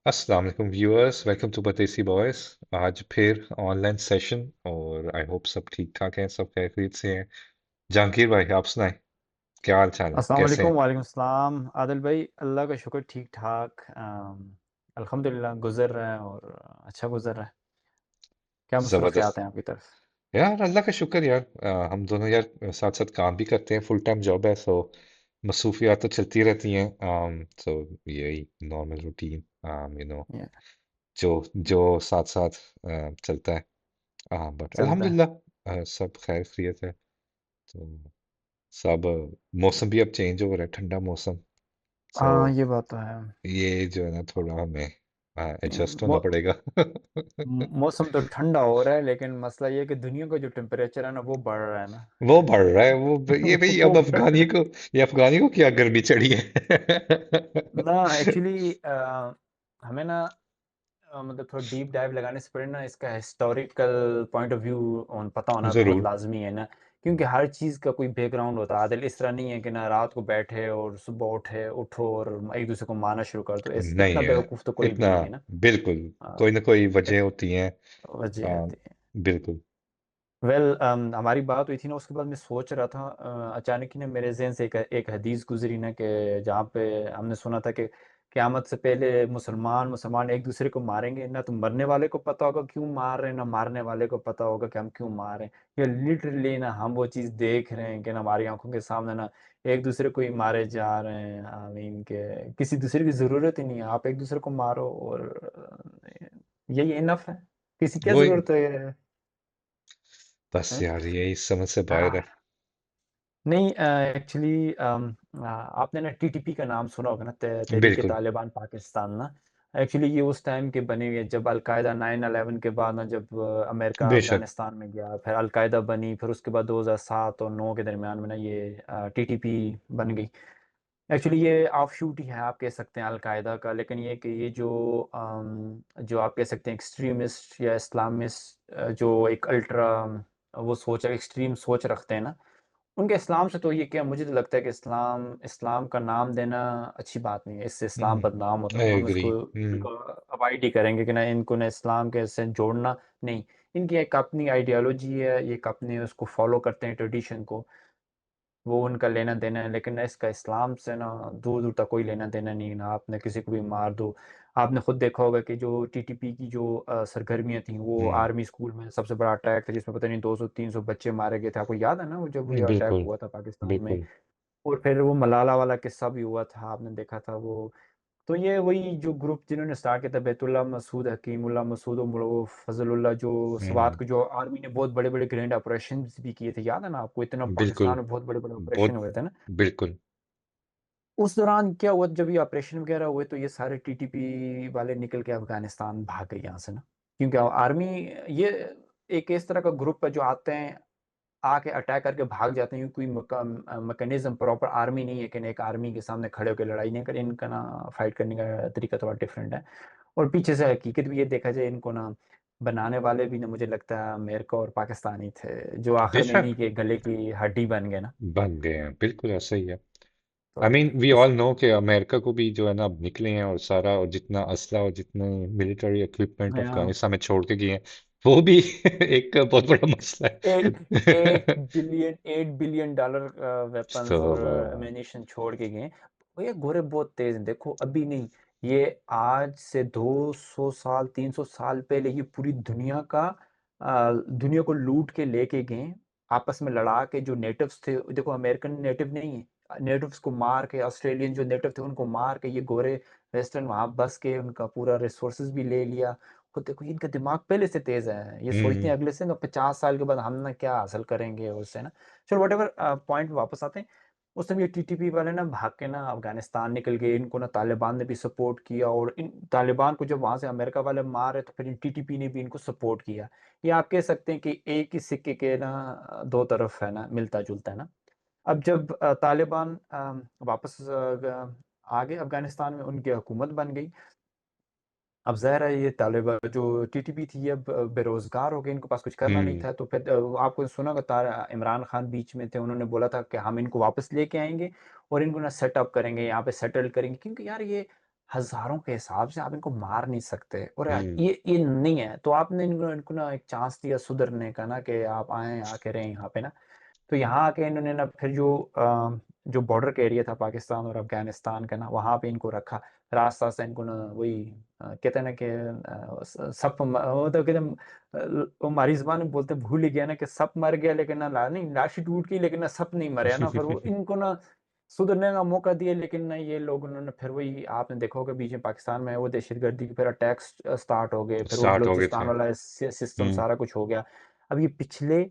अस्सलाम वालेकुम viewers, welcome to परदेसी बॉयज। आज फिर ऑनलाइन सेशन और आई होप सब ठीक ठाक हैं, सब खैरियत से हैं। जहांगीर भाई, आप सुनाएं, क्या हाल चाल है, अस्सलाम कैसे वालेकुम हैं? वालेकुम सलाम आदिल भाई। अल्लाह का शुक्र, ठीक ठाक। अल्हम्दुलिल्लाह गुजर रहा है और अच्छा गुजर रहा है। क्या जबरदस्त। मसरूफियात हैं आपकी तरफ? यार अल्लाह का शुक्र यार। हम दोनों यार साथ साथ काम भी करते हैं, फुल टाइम जॉब है, सो मसरूफियात तो चलती रहती हैं। सो यही नॉर्मल रूटीन, यू नो, ये जो जो साथ साथ चलता है। बट चलता है। अल्हम्दुलिल्लाह सब खैर खैरियत है। तो सब मौसम भी अब चेंज हो रहा है, ठंडा मौसम। सो हाँ, ये बात तो है। ये जो है ना, थोड़ा हमें एडजस्ट होना मौ, पड़ेगा। मौसम तो ठंडा हो रहा है, लेकिन मसला ये है कि दुनिया का जो टेम्परेचर है ना, वो बढ़ रहा है ना। वो बढ़ रहा है, ये भाई, वो अब बढ़ रहा अफगानी को, ये अफगानी को क्या गर्मी चढ़ी है? है ना। एक्चुअली हमें ना मतलब थोड़ा डीप डाइव लगाने से पहले ना इसका हिस्टोरिकल पॉइंट ऑफ व्यू पता होना बहुत जरूर। लाजमी है ना। क्योंकि हर चीज़ का कोई बैकग्राउंड होता है आदिल। इस तरह नहीं है कि ना रात को बैठे और सुबह उठो और एक दूसरे को मारना शुरू कर दो। नहीं इतना है बेवकूफ़ तो कोई भी इतना, नहीं है ना। बिल्कुल। अ, कोई ना कोई वजह होती है। वजह आ, रहती है। बिल्कुल। वेल हमारी बात हुई थी ना, उसके बाद मैं सोच रहा था अचानक ही ना मेरे जहन से एक हदीस गुजरी ना, कि जहाँ पे हमने सुना था कि क़यामत से पहले मुसलमान मुसलमान एक दूसरे को मारेंगे ना। तो मरने वाले को पता होगा क्यों मार रहे हैं, ना मारने वाले को पता होगा कि हम क्यों मार रहे हैं। ये लिटरली ना हम वो चीज़ देख रहे हैं कि ना हमारी आंखों के सामने ना एक दूसरे को ही मारे जा रहे हैं। आई मीन के किसी दूसरे की ज़रूरत ही नहीं है, आप एक दूसरे को मारो और यही इनफ है। किसी क्या वही, ज़रूरत है? बस यार यही समझ से बाहर है। हाँ। नहीं, एक्चुअली आपने ना टीटीपी का नाम सुना होगा ना, तहरीक बिल्कुल। तालिबान पाकिस्तान ना। एक्चुअली ये उस टाइम के बने हुए, जब अलकायदा 9/11 के बाद ना, जब अमेरिका बेशक। अफगानिस्तान में गया, फिर अलकायदा बनी, फिर उसके बाद 2007 और 9 के दरमियान में ना ये टीटीपी बन गई। एक्चुअली ये ऑफशूट ही है, आप कह सकते हैं अलकायदा का। लेकिन ये कि ये जो आप कह सकते हैं एक्सट्रीमिस्ट या इस्लामिस्ट, जो एक अल्ट्रा वो सोच एक्सट्रीम सोच रखते हैं ना, उनके इस्लाम से तो ये क्या, मुझे तो लगता है कि इस्लाम इस्लाम का नाम देना अच्छी बात नहीं है। इससे इस्लाम बदनाम होता है, तो आई हम एग्री। इसको इनको अवॉइड ही करेंगे कि ना इनको ना इस्लाम के से जोड़ना नहीं। इनकी एक अपनी आइडियोलॉजी है, ये एक अपने उसको फॉलो करते हैं ट्रेडिशन को, वो उनका लेना देना है। लेकिन ना इसका इस्लाम से ना दूर दूर तक कोई लेना देना नहीं है ना। आपने किसी को भी मार दो, आपने खुद देखा होगा कि जो टीटीपी की जो सरगर्मियाँ थी, वो हम्म। आर्मी स्कूल में सबसे बड़ा अटैक था, जिसमें पता नहीं 200-300 बच्चे मारे गए थे। आपको याद है ना वो, जब ये अटैक बिल्कुल। हुआ था पाकिस्तान में। बिल्कुल। और फिर वो मलाला वाला किस्सा भी हुआ था, आपने देखा था वो। तो ये वही जो ग्रुप जिन्होंने स्टार्ट किया था, बैतुल्ला मसूद, हकीमुल्ला मसूद और वो फजलुल्लाह, जो स्वात हम्म। को जो आर्मी ने बहुत बड़े बड़े ग्रैंड ऑपरेशन भी किए थे, याद है ना आपको? इतना बिल्कुल। पाकिस्तान में बहुत बड़े बड़े ऑपरेशन बहुत। हुए थे ना। बिल्कुल। उस दौरान क्या हुआ, जब ये ऑपरेशन वगैरह हुए, तो ये सारे टीटीपी वाले निकल के अफगानिस्तान भाग गए यहाँ से ना। क्योंकि आर्मी, ये एक इस तरह का ग्रुप है जो आते हैं, आके अटैक करके भाग जाते हैं। कोई मैकेनिज्म प्रॉपर आर्मी नहीं है कि ना एक आर्मी के सामने खड़े होकर लड़ाई नहीं करें। इनका ना फाइट करने का तरीका थोड़ा डिफरेंट है। और पीछे से हकीकत भी ये देखा जाए, इनको ना बनाने वाले भी ना, मुझे लगता है अमेरिका और पाकिस्तान ही थे, जो आखिर में बेशक इन्हीं के गले की हड्डी बन गए ना। बन गए हैं, बिल्कुल ऐसा ही है। आई तो मीन वी इस ऑल नो कि अमेरिका को भी जो है ना, अब निकले हैं और सारा, और जितना असला और जितने मिलिट्री इक्विपमेंट हाँ, अफगानिस्तान में छोड़ के गए हैं, वो भी एक बहुत बड़ा मसला एट है। 8 बिलियन डॉलर तो वेपन्स और एमिनिशन छोड़ के गए। भैया गोरे बहुत तेज हैं, देखो अभी नहीं। ये आज से 200 साल 300 साल पहले ये पूरी दुनिया को लूट के लेके गए, आपस में लड़ा के। जो नेटिव्स थे, देखो अमेरिकन नेटिव नहीं है, नेटिव्स को मार के, ऑस्ट्रेलियन जो नेटिव थे उनको मार के, ये गोरे वेस्टर्न वहां बस के उनका पूरा रिसोर्सेज भी ले लिया। खुद देखो, इनका दिमाग पहले से तेज है, ये सोचते हम्म। हैं अगले से ना 50 साल के बाद हम ना क्या हासिल करेंगे उससे ना। चलो वट एवर, पॉइंट वापस आते हैं। उस समय ये टीटीपी वाले ना भाग के ना अफगानिस्तान निकल गए। इनको ना तालिबान ने भी सपोर्ट किया, और इन तालिबान को जब वहां से अमेरिका वाले मारे, तो फिर इन टीटीपी ने भी इनको सपोर्ट किया। ये आप कह सकते हैं कि एक ही सिक्के के ना दो तरफ है ना, मिलता जुलता है ना। अब जब तालिबान वापस आ गए अफगानिस्तान में, उनकी हुकूमत बन गई। अब ज़ाहिर है ये तालिबान जो टीटीपी थी, अब बेरोजगार हो गए, इनको पास कुछ करना नहीं हम्म। था। तो फिर आपको सुना होगा, इमरान खान बीच में थे, उन्होंने बोला था कि हम इनको वापस लेके आएंगे और इनको ना सेटअप करेंगे, यहाँ पे सेटल करेंगे। क्योंकि यार ये हज़ारों के हिसाब से आप इनको मार नहीं सकते और हम्म ये नहीं है, तो आपने इनको इनको ना एक चांस दिया सुधरने का ना कि आप आएँ, आके रहें यहाँ पे ना। तो यहाँ आके इन्होंने ना फिर जो बॉर्डर का एरिया था पाकिस्तान और अफ़गानिस्तान का ना, वहाँ पे इनको रखा। रास्ता-रास्ता इनको ना वही कहते हैं ना कि सप म वो तो कहते हैं वो हमारी ज़ुबान में बोलते हैं, भूल ही गया ना कि सप मर गया लेकिन ना नहीं लाश ही टूट गई लेकिन ना सप नहीं मरा ना, फिर वो इनको ना सुधरने का मौका दिया लेकिन ना ये लोग उन्होंने फिर वही आपने देखा होगा बीच में पाकिस्तान में वो दहशतगर्दी के फिर अटैक्स स्टार्ट हो गए, फिर वो स्टार्ट हो गए थे। बलूचिस्तान वाला सिस्टम हम्म सारा कुछ हो गया। अब ये पिछले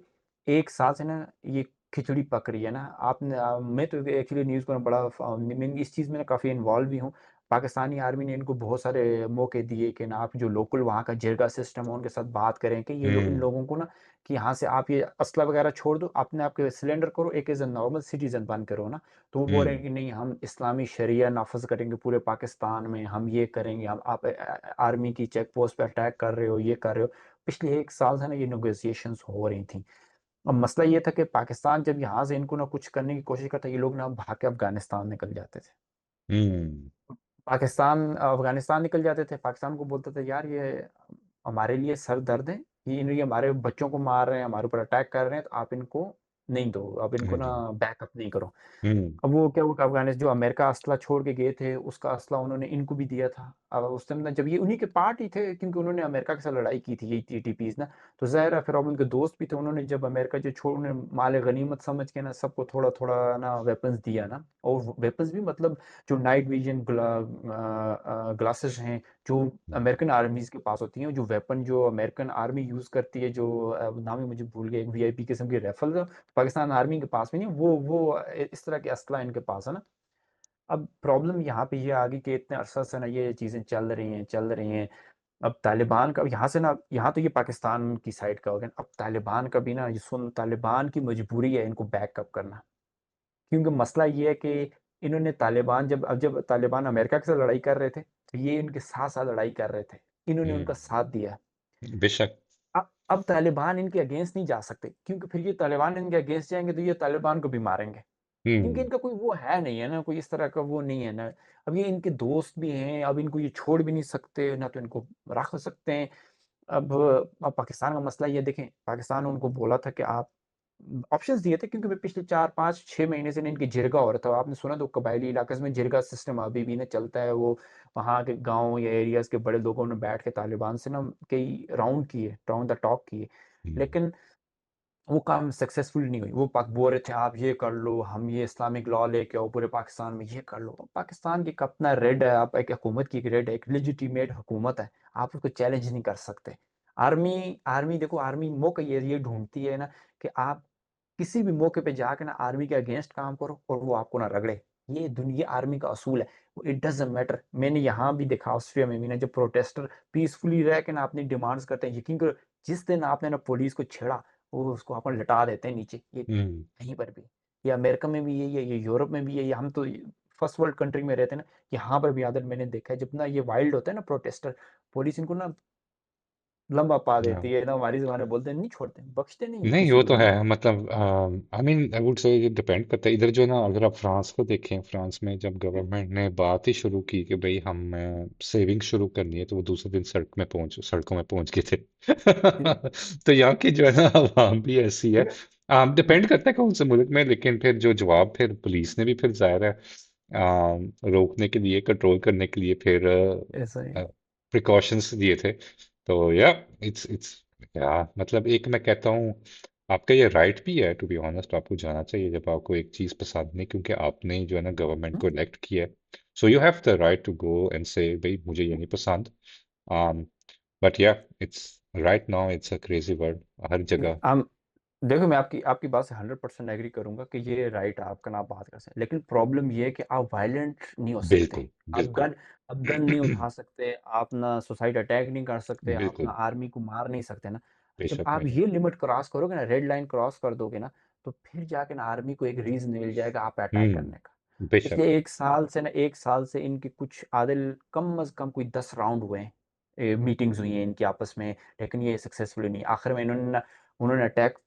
1 साल से ना ये खिचड़ी पक रही है ना, आपने मैं तो एक्चुअली न्यूज़ को ना बड़ा मैं इस चीज़ में ना काफ़ी इन्वॉल्व भी हूँ। पाकिस्तानी आर्मी ने इनको बहुत सारे मौके दिए कि ना आप जो लोकल वहाँ का जिरगा सिस्टम है उनके साथ बात करें कि ये इन हम्म लोगों को ना कि यहाँ से आप ये असला वगैरह छोड़ दो, अपने आप के सिलेंडर करो, एक एज़ अ नॉर्मल सिटीज़न बन करो ना। तो वो बोल रहे हैं हम्म कि नहीं हम इस्लामी शरिया नाफ़िज़ करेंगे पूरे पाकिस्तान में, हम ये करेंगे, हम आप आर्मी की चेक पोस्ट पे अटैक कर रहे हो, ये कर रहे हो। पिछले 1 साल से ना ये नेगोशिएशंस हो रही थी। अब मसला ये था कि पाकिस्तान जब यहाँ से इनको ना कुछ करने की कोशिश करता, ये लोग ना भाग के अफ़गानिस्तान निकल जाते थे। हम्म अफ़गानिस्तान निकल जाते थे, पाकिस्तान को बोलते थे यार ये हमारे लिए सर दर्द है, ये हमारे बच्चों को मार रहे हैं, हमारे ऊपर अटैक कर रहे हैं, तो आप इनको नहीं दो, अब इनको ना हम्म बैकअप नहीं करो। हम्म अब वो क्या हुआ कि अफ़गानिस जो अमेरिका असला छोड़ के गए थे, उसका असला उन्होंने इनको भी दिया था। अब उस टाइम ना जब ये उन्हीं के पार्ट ही थे क्योंकि उन्होंने अमेरिका के साथ लड़ाई की थी, ये टीटीपीज़ ना, तो ज़ाहिर है फिर अब उनके दोस्त भी थे, उन्होंने जब अमेरिका जो छोड़ उन्होंने माल-ए-गनीमत समझ के ना सबको थोड़ा-थोड़ा ना वेपन्स दिया ना और वेपन्स भी मतलब जो नाइट विज़न ग्लासेस हैं, जो अमेरिकन आर्मीज़ के पास होती हैं, जो वेपन जो अमेरिकन आर्मी यूज़ करती है, जो नाम ही मुझे भूल गया, एक वीआईपी किस्म की राइफ़ल पाकिस्तान आर्मी के पास में नहीं, वो इस तरह के असला इनके पास है ना। अब प्रॉब्लम यहाँ पे ये आ गई कि इतने अरसा से ना ये चीज़ें चल रही हैं, चल रही हैं। अब तालिबान का यहाँ से ना यहाँ तो ये पाकिस्तान की साइड का हो गया। अब तालिबान का भी ना ये सुन तालिबान की मजबूरी है इनको बैकअप करना। क्योंकि मसला ये है कि इन्होंने तालिबान जब तालिबान अमेरिका के साथ लड़ाई कर रहे थे, तो ये इनके साथ-साथ लड़ाई कर रहे थे। इन्होंने उनका हम्म साथ दिया। बेशक। अब तालिबान इनके अगेंस्ट नहीं जा सकते क्योंकि फिर ये तालिबान इनके अगेंस्ट जाएँगे तो ये तालिबान को भी मारेंगे। क्योंकि हम्म इनका कोई वो है नहीं है ना, कोई इस तरह का वो नहीं है ना। अब ये इनके दोस्त भी हैं, अब इनको ये छोड़ भी नहीं सकते, ना तो इनको रख सकते हैं। अब पाकिस्तान का मसला ये देखें, पाकिस्तान ने उनको बोला था कि आप ऑप्शंस दिए थे क्योंकि पिछले 4, 5, 6 महीने से ना इनकी जिरगा हो रहा था। आपने सुना तो कबायली इलाके में जिरगा सिस्टम अभी भी ना चलता है। वो वहाँ के गाँव या एरियाज़ के बड़े लोगों ने बैठ के तालिबान से ना कई राउंड किए, राउंड द टॉक किए। हम्म लेकिन वो काम सक्सेसफुल नहीं हुई। वो बोल रहे थे आप ये कर लो, हम ये इस्लामिक लॉ लेके आओ पूरे पाकिस्तान में ये कर लो। पाकिस्तान की एक अपना रेड है, आप एक हुकूमत की एक रेड है, एक लेजिटिमेट हुकूमत है, आप उसको चैलेंज नहीं कर सकते। आर्मी आर्मी देखो आर्मी मौका ये ढूँढती है ना कि आप किसी भी मौके पे जाके ना आर्मी के अगेंस्ट काम करो और वो आपको ना रगड़े। ये दुनिया आर्मी का असूल है। इट डज़न्ट मैटर मैंने यहाँ भी देखा ऑस्ट्रिया में भी ना जब प्रोटेस्टर पीसफुली रह के ना अपनी डिमांड्स करते हैं, यकीन करो जिस दिन आपने ना पुलिस को छेड़ा वो उसको अपन लटा देते हैं नीचे, ये हम्म कहीं पर भी। ये अमेरिका में भी यही है, ये यूरोप में भी यही है, हम तो फर्स्ट वर्ल्ड कंट्री में रहते हैं ना, यहाँ पर भी आदत मैंने देखा है, जब ना ये वाइल्ड होता है ना प्रोटेस्टर, पुलिस इनको ना लंबा पा देती हाँ। है, ना हमारी ज़बान में बोलते हैं, नहीं छोड़ते, बख्शते नहीं है नहीं किसी वो को तो भी। है मतलब I mean I would say ये डिपेंड करता है इधर जो ना अगर आप फ्रांस को देखें फ्रांस में जब गवर्नमेंट ने बात ही शुरू की कि भाई हम सेविंग शुरू करनी है तो वो दूसरे दिन सड़कों में पहुंच गए थे तो यहाँ की जो है ना आवाम भी ऐसी है। डिपेंड करता है कौन से मुल्क में लेकिन फिर जो जवाब फिर पुलिस ने भी फिर जाहिर है रोकने के लिए कंट्रोल करने के लिए फिर ऐसा ही। प्रिकॉशंस दिए थे। तो या इट्स या मतलब एक मैं कहता हूँ आपका ये राइट भी है टू बी ऑनेस्ट आपको जाना चाहिए जब आपको एक चीज पसंद नहीं क्योंकि आपने ही जो है ना गवर्नमेंट हुँ, को इलेक्ट किया है। So you have the right to go and say भाई मुझे ये नहीं पसंद। um, but yeah it's right now it's a crazy world हर जगह। हम देखो मैं आपकी आपकी बात से 100% एग्री करूँगा कि ये राइट है आपका ना आप बात कर सकते हैं। लेकिन प्रॉब्लम ये है कि आप वायलेंट नहीं हो सकते। बिल्कुल आप बिल्कुल गन नहीं उठा सकते, आप ना सुसाइड अटैक नहीं कर सकते, आप ना बिल्कुल आर्मी को मार नहीं सकते ना। जब बेशक आप भाई ये लिमिट क्रॉस करोगे ना, रेड लाइन क्रॉस कर दोगे ना, तो फिर जाके ना आर्मी को एक रीज़न मिल जाएगा आप पे अटैक करने का। बेशक। पिछले 1 साल से ना 1 साल से इनके कुछ आदिल कम अज़ कम कोई 10 राउंड हुए हैं। मीटिंग्स हुई हैं इनकी आपस में, लेकिन ये सक्सेसफुली नहीं। आखिर में उन्होंने अटैक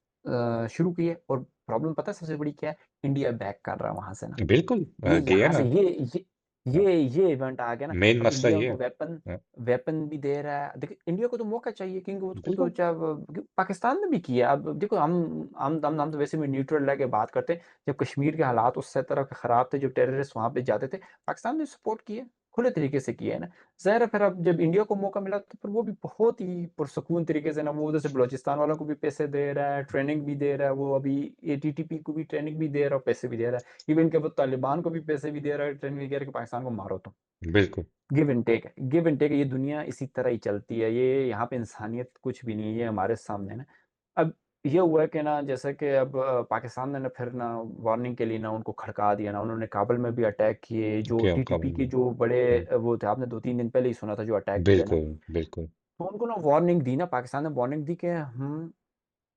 शुरू किए और प्रॉब्लम पता है सबसे बड़ी क्या है? इंडिया बैक कर रहा है वहाँ से ना। बिल्कुल ये किया यहाँ से ना। ये ये इवेंट आ गया ना। मेन अब मसला इंडिया ये उनको है। वेपन हाँ, वेपन भी दे रहा है। देखिए इंडिया को तो मौका चाहिए, क्योंकि वो तो बिल्कुल। चाहे पाकिस्तान ने भी किया। अब देखो हम तो वैसे भी न्यूट्रल रह के बात करते हैं। जब कश्मीर के हालात उस तरह के खराब थे, जो टेररिस्ट वहां पे जाते थे, पाकिस्तान ने सपोर्ट किया, खुले तरीके से किया है ना। ज़ाहिर है फिर अब जब इंडिया को मौका मिला तो फिर वो भी बहुत ही पुरसकून तरीके से ना, वो उधर से बलोचिस्तान वालों को भी पैसे दे रहा है, ट्रेनिंग भी दे रहा है, वो अभी एटीटीपी को भी ट्रेनिंग भी दे रहा है और पैसे भी दे रहा है। इवन के वो तालिबान को भी पैसे भी दे रहा है, ट्रेनिंग भी दे रहा है कि पाकिस्तान को मारो तुम। बिल्कुल। गिव एंड टेक है, गिव एंड टेक है, ये दुनिया इसी तरह ही चलती है। ये यहाँ पे इंसानियत कुछ भी नहीं है, ये हमारे सामने ना। अब ये हुआ है कि ना, जैसे कि अब पाकिस्तान ने ना फिर ना वार्निंग के लिए ना उनको खड़का दिया ना, उन्होंने काबुल में भी अटैक किए, जो क्या टीटीपी काबुल के में। जो बड़े हम्म, वो थे, आपने 2-3 दिन पहले ही सुना था जो अटैक किया ना। बिल्कुल बिल्कुल। तो उनको ना वार्निंग दी ना, पाकिस्तान ने वार्निंग दी कि हम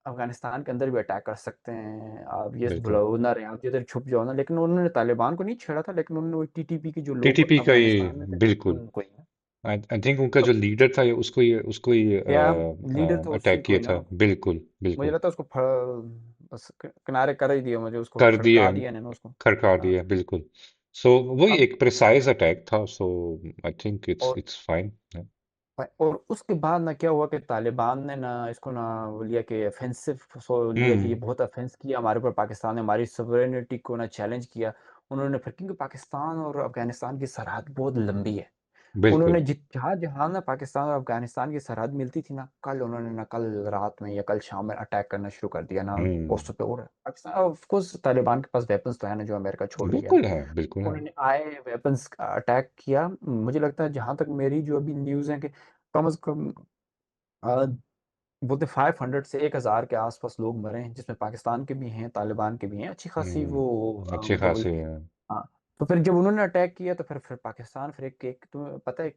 अफगानिस्तान के अंदर भी अटैक कर सकते हैं, आप ये बिल्कुल। बुलाओ ना रहे, आप इधर छुप जाओ ना। लेकिन उन्होंने तालिबान को नहीं छेड़ा था, लेकिन उन्होंने वो टीटीपी के जो लोग टीटीपी का ये, अफगानिस्तान में थे बिल्कुल। उनको ही। आई थिंक उनका जो अब लीडर था, ये उसको ही या लीडर तो उसी अटैक को किया ही ना, था। बिल्कुल मुझे बिल्कुल। लगता है उसको बस किनारे कर ही दिया, मुझे उसको कर दिए, खड़का दिया ना उसको। खड़का हाँ। दिए, बिल्कुल। सो वही अब एक प्रिसाइज अटैक था, सो आई थिंक इट्स और इट्स फाइन। और उसके बाद ना क्या हुआ कि तालिबान ने ना इसको ना वो लिया कि ऑफेंसिव, सो लिया कि ये हम्म। बहुत ऑफेंस किया हमारे ऊपर, पाकिस्तान ने हमारी सॉवरेनिटी को ना चैलेंज किया। उन्होंने फिर, क्योंकि पाकिस्तान और अफगानिस्तान की सरहद बहुत लंबी है, उन्होंने बिल्कुल। जहाँ जहाँ ना पाकिस्तान और अफगानिस्तान की सरहद मिलती थी ना, कल उन्होंने ना कल रात में या कल शाम में अटैक करना शुरू कर दिया ना हम्म। पोस्टों पे। और पाकिस्तान ऑफ कोर्स तालिबान के पास वेपन्स तो है ना, जो अमेरिका छोड़ के गया ना। बिल्कुल है, बिल्कुल है। उन्होंने आए वेपन्स अटैक किया। मुझे लगता है जहां तक मेरी जो अभी न्यूज़ है कि कम से कम अ, बोलते 500 से 1000 के आसपास लोग मरे हैं, जिसमें पाकिस्तान के भी हैं, तालिबान के भी हैं, अच्छी खासी वो अच्छे मतलब वही। खासे हैं। हाँ। तो फिर जब उन्होंने अटैक किया तो फिर पाकिस्तान फिर एक तुम्हें पता है,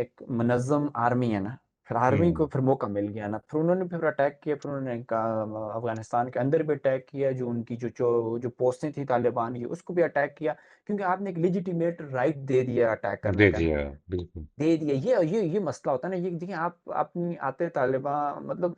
एक मुनज़्ज़म आर्मी है ना, फिर आर्मी को हम्म। फिर मौका मिल गया ना, फिर उन्होंने फिर अटैक किया, फिर उन्होंने अफगानिस्तान के अंदर भी अटैक किया, जो उनकी जो पोस्टें थी तालिबान की उसको भी अटैक किया। क्योंकि आपने एक लेजिटिमेट राइट दे दिया अटैक करने दे का ना, दिया, बिल्कुल। दे दिया। ये मसला होता है ना, ये देखिए आप अपनी आते तालिबान मतलब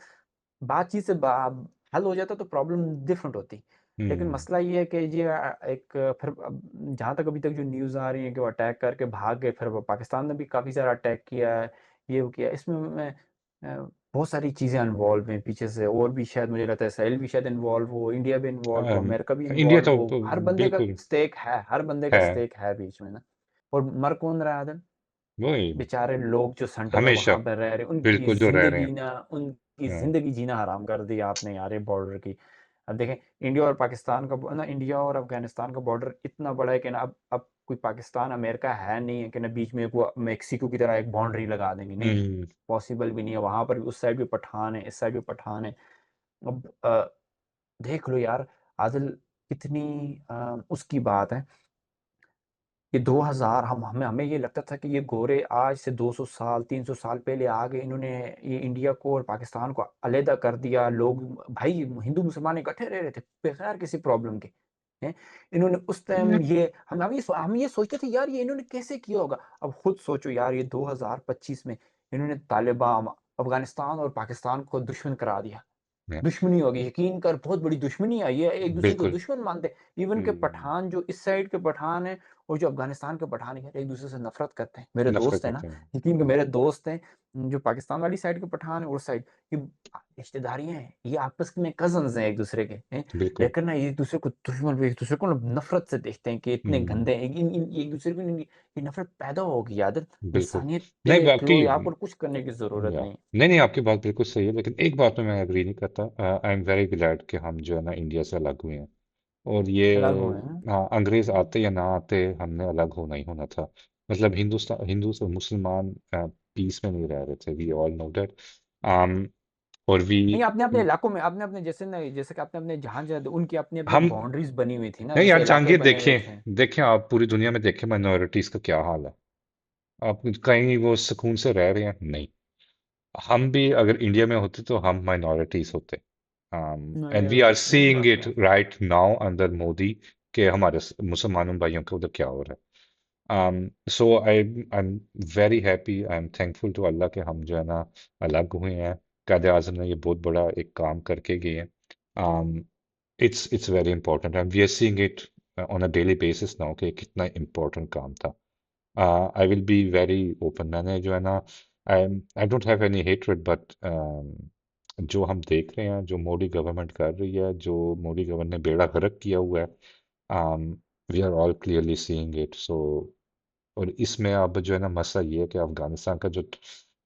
बातचीत से हल हो जाता तो प्रॉब्लम डिफरेंट होती। लेकिन हम्म। मसला ये है कि ये एक फिर जहाँ तक अभी तक जो न्यूज़ आ रही है कि वो अटैक करके भाग गए, फिर वो पाकिस्तान ने भी काफ़ी सारा अटैक किया है, ये वो किया। इसमें मैं बहुत सारी चीज़ें इन्वॉल्व हैं पीछे से, और भी शायद मुझे लगता है इसराइल भी शायद इन्वॉल्व हो, इंडिया भी इन्वॉल्व हो, अमेरिका भी इंडिया इन्वॉल्व तो हो, हर बंदे का बिल्कुल स्टेक है, हर बंदे का है। स्टेक है बीच में ना। और मर कौन रहा है आदम? वही, बेचारे लोग जो सेंटर में हमेशा। वहां पर रह रहे, बिल्कुल, जो रह रहे हैं। उनकी हाँ। जिंदगी जीना हराम कर दिया आपने यार, ये बॉर्डर की। अब देखें, इंडिया और पाकिस्तान का ना, इंडिया और अफगानिस्तान का बॉर्डर इतना बड़ा है कि ना अब कोई पाकिस्तान अमेरिका है नहीं है कि ना बीच में वो मेक्सिको की तरह एक बाउंड्री लगा देंगे, नहीं, हम्म। पॉसिबल भी नहीं है। वहां पर भी उस साइड भी पठान है, इस साइड भी पठान है। अब देख लो यार आदिल, कितनी उसकी बात है कि 2000, हम हमें हमें ये लगता था कि ये गोरे आज से 200 साल 300 साल पहले आ गए, इन्होंने ये इंडिया को और पाकिस्तान को अलहदा कर दिया। लोग भाई हिंदू मुसलमान इकट्ठे रह रहे थे बगैर किसी प्रॉब्लम के हैं। इन्होंने उस टाइम ये हम ये सोचते थे यार, ये इन्होंने कैसे किया होगा। अब खुद सोचो यार, ये 2025 में इन्होंने तालिबान, अफगानिस्तान और पाकिस्तान को दुश्मन करा दिया। हाँ, दुश्मनी होगी, यकीन कर, बहुत बड़ी दुश्मनी आई है, एक दूसरे को बिल्कुल। दुश्मन मानते। इवन के हम्म, पठान जो इस साइड के पठान है और जो अफगानिस्तान के पठान है, एक दूसरे से नफरत करते हैं। मेरे नफरत दोस्त है ना, करते हैं। यकीन कर, मेरे दोस्त हैं जो पाकिस्तान वाली साइड के पठान है, और साइड ये रिश्तेदारियां हैं, ये आपस में कजन्स हैं एक दूसरे के हैं। बिल्कुल। लेकिन ना एक दूसरे को दुश्मन, एक दूसरे को ना नफरत से देखते हैं कि इतने हम्म, गंदे हैं, एक दूसरे को ये नफरत पैदा होगी आदत। बिल्कुल। इंसानियत नहीं, पे बाकी लो, आपको कुछ करने की जरूरत या नहीं। नहीं नहीं, आपकी बात बिल्कुल सही है, लेकिन एक बात में मैं एग्री नहीं करता। आई एम वेरी ग्लैड कि हम जो है ना इंडिया से अलग हुए हैं। और ये, अलग हुए हैं। हाँ, अंग्रेज आते या ना आते, हमने अलग होना ही होना था। मतलब हिंदुस्तान, हिंदू से मुसलमान पीस में नहीं रह रहे थे, वी ऑल नो दैट। और वी, नहीं, अपने अपने इलाकों में, अपने अपने जैसे ना, जैसे कि आपने अपने जहाँ जहाँ उनकी अपनी अपनी हम, बाउंड्रीज बनी हुई थी ना, नहीं जैसे यार इलाके जहांगीर, बने हुए देखें, थे। देखें आप पूरी दुनिया में देखें माइनॉरिटीज का क्या हाल है। आप कहीं वो सुकून से रह रहे हैं? नहीं। हम भी अगर इंडिया में होते तो हम माइनॉरिटीज होते। नहीं एंड वी होते, आर वही सीइंग बात इट है। राइट नाउ अंडर मोदी, के हमारे मुसलमानों भाइयों के उधर क्या हो रहा है। So I am very happy, I am thankful to Allah के हम जो है ना अलग हुए हैं। कायदे आजम ने ये बहुत बड़ा एक काम करके गए हैं। It's it's very important and we are seeing it on a daily basis ना हो कि कितना इम्पोर्टेंट काम था। I will be very open, मैंने जो है ना, I I don't have any hatred, but जो हम देख रहे हैं, जो मोदी गवर्नमेंट कर रही है, जो मोदी गवर्नमेंट ने बेड़ा गर्क किया हुआ है, we are all clearly seeing it. So और इसमें अब जो है ना मसला ये है कि अफगानिस्तान का जो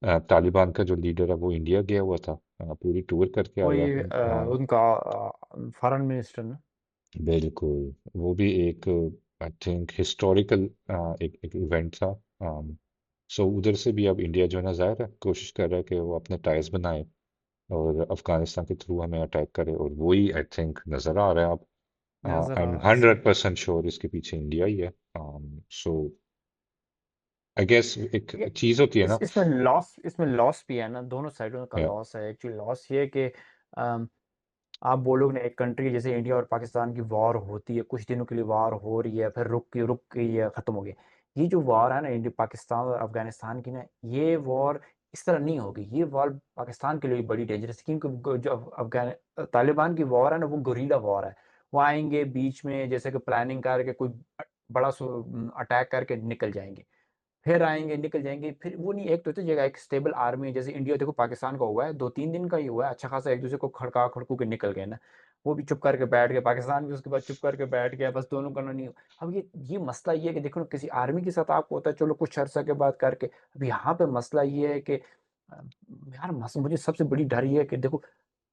तालिबान का जो लीडर है वो इंडिया गया हुआ था, पूरी टूर करके वो आया। ये उनका फॉरेन मिनिस्टर ना। बिल्कुल, वो भी एक आई थिंक हिस्टोरिकल एक इवेंट था। सो उधर से भी अब इंडिया जो है ना, जाहिर है कोशिश कर रहा है कि वो अपने टाइज बनाए और अफगानिस्तान के थ्रू हमें अटैक करे, और वही आई थिंक नजर आ रहा है अब। नजर आई आ एम रहा है सही। 100% श्योर इसके पीछे इंडिया ही है। सो आई गेस एक ये चीज होती है ना। इसमें लॉस भी है ना, दोनों साइडों का Yeah, लॉस है। एक्चुअली लॉस ये है कि आप बोलोगे ना, एक कंट्री जैसे इंडिया और पाकिस्तान की वॉर होती है, कुछ दिनों के लिए वॉर हो रही है, फिर रुक गई है, खत्म हो गई। ये जो वॉर है ना इंडिया पाकिस्तान और अफगानिस्तान की ना, ये वॉर इस तरह नहीं होगी। ये वॉर पाकिस्तान के लिए बड़ी डेंजरस, क्योंकि जो अफगान तालिबान की वॉर है ना, वो गुरीला वॉर है। वो आएंगे बीच में जैसे कि प्लानिंग करके कोई बड़ा अटैक करके निकल जाएंगे, फिर आएँगे, निकल जाएँगे, फिर वो नहीं। एक तो होती है जगह एक स्टेबल आर्मी, जैसे इंडिया देखो पाकिस्तान का हुआ है, 2-3 दिन का ही हुआ है, अच्छा खासा एक-दूसरे को खड़का-खड़कू के निकल गए ना। वो भी चुप करके बैठ गए, पाकिस्तान भी उसके बाद चुप करके बैठ गया, बस दोनों का ना नहीं। अब ये मसला ये है कि देखो ना, किसी आर्मी के साथ आपको होता है चलो कुछ अरसा के बाद करके, अब यहाँ पे मसला ये है कि यार मुझे सबसे बड़ी डर ये है कि देखो,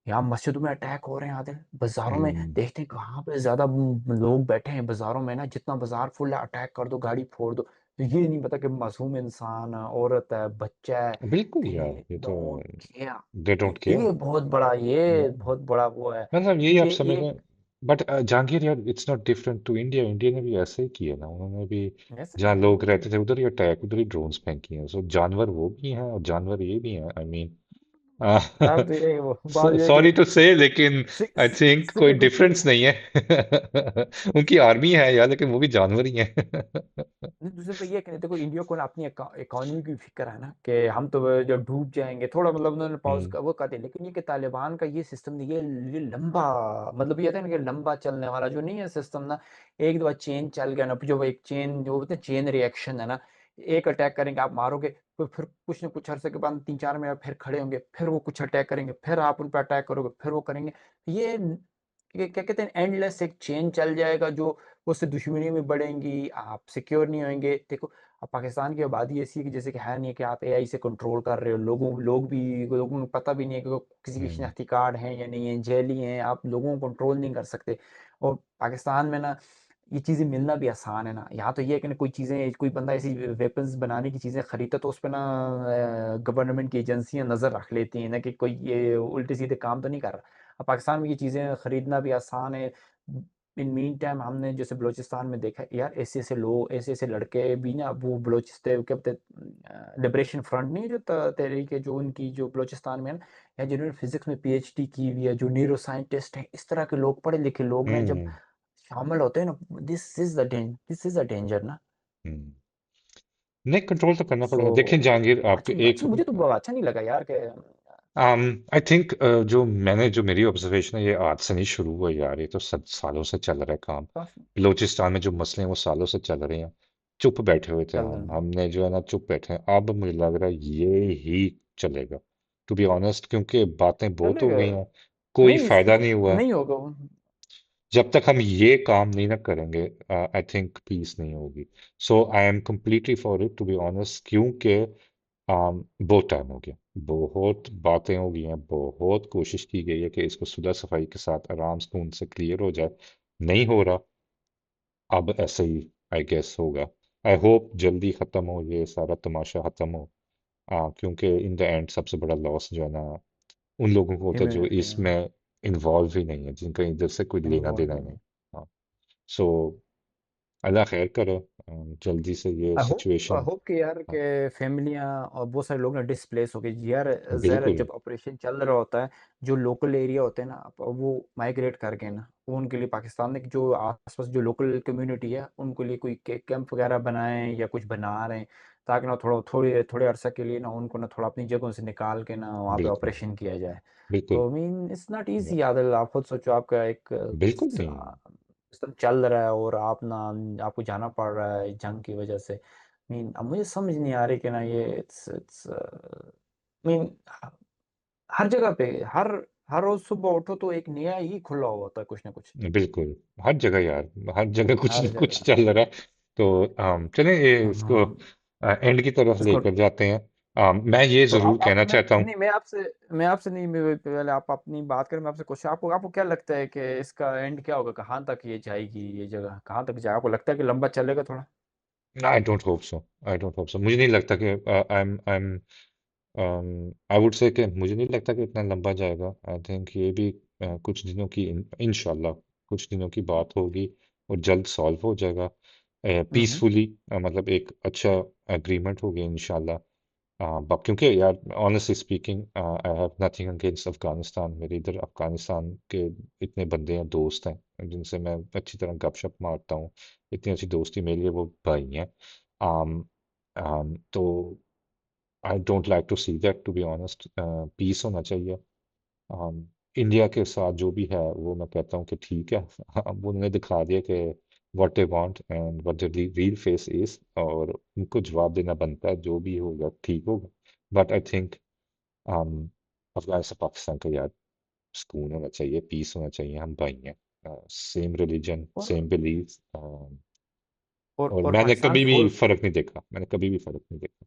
यहाँ मस्जिदों में अटैक हो रहे हैं आधे, बाज़ारों में हम्म, देखते हैं कहाँ पे ज़्यादा लोग बैठे हैं बाज़ारों में ना, जितना बाज़ार फुल है अटैक कर दो, गाड़ी फोड़ दो। तो ये नहीं पता कि मासूम इंसान है, औरत है, बच्चा है, बिल्कुल यार, दे ये तो don't care. They don't care. ये बहुत बड़ा वो है, मतलब यही आप क्योंकि समझ एक लें। बट जहांगीर यार, it's not different to India, India ने भी ऐसे ही किया ना, उन्होंने भी ऐसा जहाँ ही है। लोग रहते थे उधर ही अटैक, उधर ही ड्रोन्स फेंकी हैं। सो जानवर वो भी हैं और जानवर ये भी हैं, आई मीन अब तो ये वो बात ये है कि सॉरी टू से, लेकिन आई थिंक कोई सिक्योरिटी। डिफरेंस नहीं है। उनकी आर्मी है यार, लेकिन वो भी जानवर ही हैं। नहीं, दूसरे पे ये है कि देखो इंडिया को ना अपनी इकोनॉमी की फिक्र है ना, कि हम तो जब डूब जाएंगे, थोड़ा मतलब उन्होंने पॉज हम्म, का वो कहते हैं। लेकिन ये कि तालिबान का ये सिस्टम नहीं, ये लंबा, मतलब ये था ना कि लंबा चलने वाला जो नहीं है सिस्टम ना। एक दो बार चेन चल गया ना, जो एक चेन जो बोलते हैं चेन रिएक्शन है ना, एक अटैक करेंगे आप मारोगे, फिर कुछ ना कुछ अरसे के बाद 3-4 महीने फिर खड़े होंगे, फिर वो कुछ अटैक करेंगे, फिर आप उन पर अटैक करोगे, फिर वो करेंगे। ये क्या कहते हैं, एंडलेस एक चेन चल जाएगा, जो उससे दुश्मनी में बढ़ेंगी, आप सिक्योर नहीं होंगे। देखो, अब पाकिस्तान की आबादी ऐसी है कि जैसे कि है नहीं है कि आप एआई से कंट्रोल कर रहे हो, लोगों को पता भी नहीं है कि वो किसी की हम्म, शनाख्ती कार्ड हैं या नहीं है, जेली हैं, आप लोगों को कंट्रोल नहीं कर सकते। और पाकिस्तान में ना ये चीज़ें मिलना भी आसान है ना, यहाँ तो ये है कि ना कोई चीज़ें, कोई बंदा ऐसी वेपन्स बनाने की चीज़ें खरीदता तो उस पे ना गवर्नमेंट की एजेंसियां नज़र रख लेती हैं ना, कि कोई ये उल्टे सीधे काम तो नहीं कर रहा। अब पाकिस्तान में ये चीज़ें खरीदना भी आसान है। इन मीन टाइम हमने जैसे बलूचिस्तान में देखा है, यार ऐसे ऐसे लोग, ऐसे ऐसे लड़के भी ना, वो बलूचिस्तान क्या बोलते हैं, लिबरेशन फ्रंट नहीं है जो तहरीक है जो उनकी जो बलूचिस्तान में है ना, या जिन्होंने फिजिक्स में पीएचडी की हुई है, जो न्यूरो साइंटिस्ट हैं, इस तरह के लोग, पढ़े लिखे लोग ना, जब हम्म, शामिल होते हैं ना, दिस इज द डेंजर ना। हम्म। नहीं, कंट्रोल तो करना सो पड़ेगा। देखें जहांगीर, आपके अच्छा एक अच्छा, मुझे तो अच्छा नहीं लगा यार कि आई थिंक जो मेरी ऑब्जर्वेशन है, ये आज से नहीं शुरू हुआ यार, ये तो सालों से चल रहा है काम। काफी बलूचिस्तान में जो मसले हैं वो सालों से चल रहे हैं। चुप बैठे हुए थे चल हम रहा है। हमने जो है ना चुप बैठे हैं, अब मुझे लग रहा है ये ही चलेगा, टू बी ऑनेस्ट, क्योंकि बातें बहुत हो चलेगा। गई हैं, कोई नहीं फायदा नहीं हुआ। नहीं होगा वो। जब तक हम ये काम नहीं ना करेंगे, आई थिंक पीस नहीं होगी। So I am completely for it, to be honest, क्योंकि बहुत टाइम हो गया, बहुत बातें हो गई हैं, बहुत कोशिश की गई है कि इसको सुलह सफाई के साथ आराम सुकून से क्लियर हो जाए। नहीं हो रहा। अब ऐसे ही आई गेस होगा। आई होप जल्दी खत्म हो, ये सारा तमाशा खत्म हो। क्योंकि इन द एंड सबसे बड़ा लॉस जो है ना, उन लोगों को होता है जो ह्यूमैनिटी इसमें इन्वॉल्व ही नहीं है, जिनका इधर से कोई लेना देना ही इन्वॉल्व। नहीं। हाँ। सो अल्लाह खैर करे, जल्दी से ये आई सिचुएशन। होप कि यार के फैमिलियां और बहुत सारे लोग ना डिस्प्लेस हो गए यार। ज़रा बिल्कुल, जब ऑपरेशन चल रहा होता है, जो लोकल एरिया होते हैं ना, वो माइग्रेट करके ना, वो उनके लिए पाकिस्तान में जो आसपास जो लोकल कम्युनिटी है, उनके लिए कोई कैंप वगैरह बनाएं या कुछ बना रहे हैं, ताकि ना थोड़े थोड़े अरसा के लिए ना उनको ना थोड़ा अपनी जगहों से निकाल के ना वहाँ पे बिल्कुल, ऑपरेशन किया जाए। बिल्कुल, तो I mean it's not easy Adil, आप खुद सोचो, आपका एक बिल्कुल नहीं। सिस्टम चल रहा है और आप ना, आपको जाना पड़ रहा है जंग की वजह से। मीन अब मुझे समझ नहीं आ रही कि ना ये इट्स मीन हर जगह पे, हर हर रोज सुबह उठो तो एक नया ही खुला हुआ होता है कुछ ना कुछ। बिल्कुल। हर जगह यार, हर जगह कुछ हर न कुछ जगह। चल रहा है। तो चलें ये इसको हाँ, एंड की तरफ इसको। लेकर जाते हैं। मैं ये तो जरूर आप कहना मैं चाहता हूँ। नहीं, मैं आपसे नहीं, मैं पहले आप अपनी बात करें, मैं आपसे क्वेश्चन, आपको क्या लगता है कि इसका एंड क्या होगा, कहाँ तक ये जाएगी, ये जगह कहाँ तक जाए, आपको लगता है कि लंबा चलेगा थोड़ा? I don't hope so. I don't hope so. मुझे नहीं लगता कि I am I would say कि मुझे नहीं लगता कि इतना लंबा जाएगा। आई थिंक ये भी कुछ दिनों की, इंशाल्लाह कुछ दिनों की बात होगी और जल्द सॉल्व हो जाएगा हम्म। पीसफुली। मतलब एक अच्छा एग्रीमेंट होगी इंशाल्लाह। क्योंकि यार honestly speaking I have nothing against Afghanistan. मेरे इधर अफगानिस्तान के इतने बंदे हैं, दोस्त हैं जिनसे मैं अच्छी तरह गपशप मारता हूँ। इतनी अच्छी दोस्ती मेरे लिए, वो भाई हैं। um, तो I don't like to see that, to be honest. Peace होना चाहिए। इंडिया के साथ जो भी है वो मैं कहता हूँ कि ठीक है। अब उन्होंने दिखा दिया कि what they want and what the real face is, और उनको जवाब देना बनता है। जो भी होगा ठीक होगा। But I think Afghanistan Pakistan का यार सुकून होना चाहिए, पीस होना चाहिए। हम भाई हैं, सेम रिलीजन, और सेम बिलीफ। और और मैंने पाकिस्तान कभी भी फोर फर्क नहीं देखा, मैंने कभी भी फर्क नहीं देखा।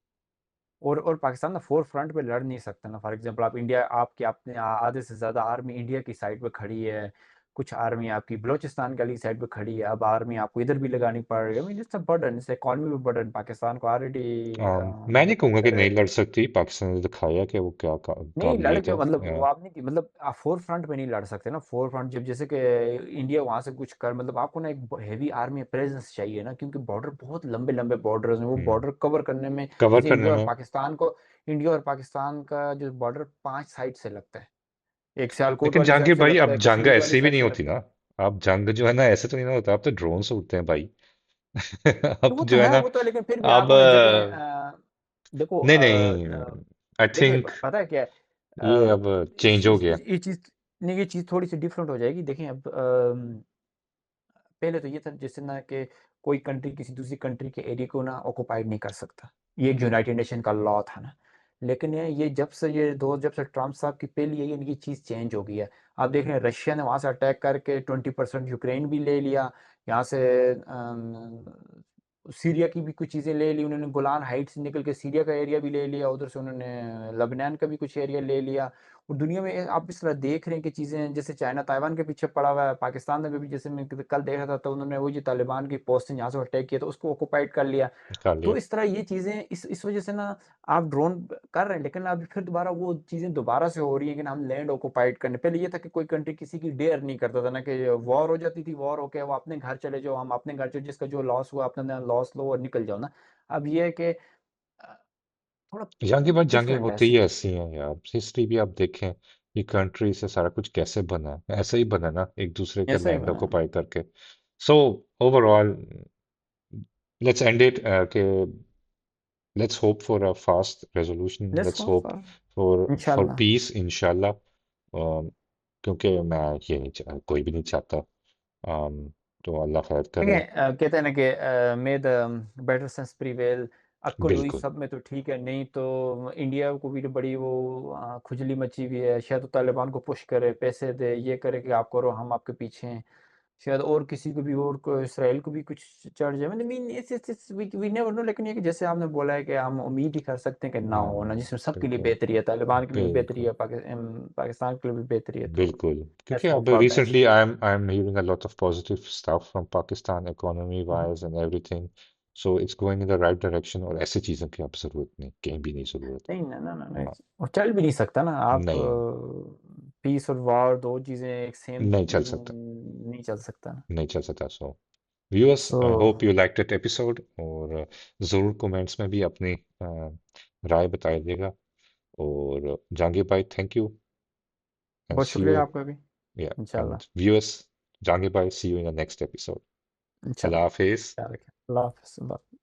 और पाकिस्तान ना फोर फ्रंट पे लड़ नहीं सकता ना। फॉर एग्जांपल आप इंडिया, आपकी अपने आधे से ज्यादा आर्मी इंडिया की साइड पे खड़ी है, कुछ आर्मी आपकी बलोचिस्तान की साइड पे खड़ी है, अब आर्मी आपको इधर भी लगानी पड़ रही है। I mean it's a burden, it's economy पे बर्डन पाकिस्तान को ऑलरेडी। मैं नहीं जब कहूंगा कि चले, नहीं लड़ सकती। पाकिस्तान ने दिखाया कि वो क्या नहीं लड़ काबिलियत के है। मतलब वो आप नहीं, मतलब आप फोर फ्रंट पे नहीं लड़ सकते ना। फोर फ्रंट जब जैसे कि इंडिया वहां से कुछ कर, मतलब आपको ना एक हेवी आर्मी प्रेजेंस चाहिए ना, क्योंकि बॉर्डर बहुत लंबे लंबे बॉर्डर्स हैं, वो बॉर्डर कवर करने में। कवर जैसे करने में। इंडिया और पाकिस्तान का जो बॉर्डर 5 साइड से लगता है, एक सियालकोट लेकिन वाली साइड जहांगीर से भाई, लगता अब है, जंग कश्मीर वाली ऐसे भी साइड नहीं से होती लगता ना। है। अब जंग जो है ना ऐसे तो नहीं ना होता। अब तो ड्रोन से उड़ते हैं भाई। तो अब वो तो जो है है, ना, वो तो, लेकिन फिर भी अब आपको ना जगह देखो नहीं नहीं, आई देखिए थिंक पता है क्या है, ये अब चेंज हो गया। ये चीज नहीं, ये चीज थोड़ी सी डिफरेंट हो जाएगी। देखें अब पहले तो ये था जैसे ना कि कोई कंट्री किसी दूसरी कंट्री के एरिया को ना ऑक्युपाइड नहीं कर सकता, ये एक यूनाइटेड नेशन का लॉ था ना। लेकिन ये जब से ट्रम्प साहब की पहली है, ये चीज़ चेंज हो गई है। आप देख रहे हैं रशिया ने वहां से अटैक करके 20% यूक्रेन भी ले लिया, यहाँ से सीरिया की भी कुछ चीज़ें ले ली उन्होंने, गोलान हाइट से निकल के सीरिया का एरिया भी ले लिया, उधर से उन्होंने लबनान का भी कुछ एरिया ले लिया। और दुनिया में आप इस तरह देख रहे हैं कि चीज़ें, जैसे चाइना ताइवान के पीछे पड़ा हुआ है, पाकिस्तान में भी जैसे मैं कल देख रहा था, तो उन्होंने वो जो तालिबान की पोस्ट यहाँ से अटैक किया तो उसको ऑक्युपाइड कर लिया। निकाल तो लिया। इस तरह ये चीज़ें इस वजह से ना आप ड्रोन कर रहे हैं, लेकिन अभी फिर दोबारा वो चीज़ें दोबारा से हो रही है कि ना हम लैंड ऑक्युपाइड करने। पहले ये था कि कोई कंट्री किसी की डेयर नहीं करता था ना, कि वॉर हो जाती थी, वॉर होके वो अपने घर चले जाओ, हम अपने घर चले, जिसका जो लॉस हुआ अपना लॉस लो और निकल जाओ ना। अब ये है कि थोड़ा जंगे बाद जंगे डिफरेंट है होती ही ऐसे। ऐसी हैं यार। हिस्ट्री भी आप देखें, ये कंट्री से सारा कुछ कैसे बना है, ऐसे ही बना ना, एक दूसरे के ऐसा ही लैंड बना है। ऑक्युपाई करके। So overall let's end it कि let's hope for a fast resolution. Let's Let's hope hope for, for इंशाल्लाह। peace, इंशाल्लाह। क्योंकि मैं ये नहीं कोई भी नहीं चाहता। तो अल्लाह खैर करे। देखिए कहते हैं ना कि मे द बेटर सेंस प्रिवेल। अक्ल हुई बिल्कुल। सब में तो ठीक है, नहीं तो इंडिया को भी तो बड़ी वो खुजली मची हुई है, शायद तो तालिबान को पुश करे, पैसे दे, ये करे कि आप करो, हम आपके पीछे हैं। शायद और किसी को भी, और को इसराइल को भी कुछ चढ़ जाए, मतलब mean it's we never know. लेकिन ये कि जैसे आपने बोला है कि हम उम्मीद ही कर सकते हैं कि ना हो ना, जिसमें सबके लिए बिल्कुल। बेहतरी है, तालिबान के लिए भी बेहतरी बिल्कुल। है, पाकिस्तान के लिए भी बेहतरी है। तो बिल्कुल। क्योंकि लेट्स होप अब for recently best. I am hearing a lot of positive stuff from Pakistan economy wise and everything. So it's going in the right direction, और ऐसी चीज़ों की अब ज़रूरत नहीं, कहीं भी नहीं ज़रूरत नहीं ना ना ना है नहीं, ना। और चल भी नहीं सकता ना आप, नहीं, पीस और वॉर दो चीजें एक सेम नहीं चल सकता। नहीं चल सकता ना। नहीं चल सकता। So viewers, so I hope you like that episode, और ज़रूर कमेंट्स में भी अपनी राय बताइएगा। और जहांगीर भाई, थैंक यू एंड बहुत सी यू। शुक्रिया आपका भी। या इंशाल्लाह। एंड व्यूअर्स, जहांगीर भाई, see you in the next episode. इंशाल्लाह। अल्लाह हाफिज। ख्याल रखें, अल्लाह हाफ़िज़।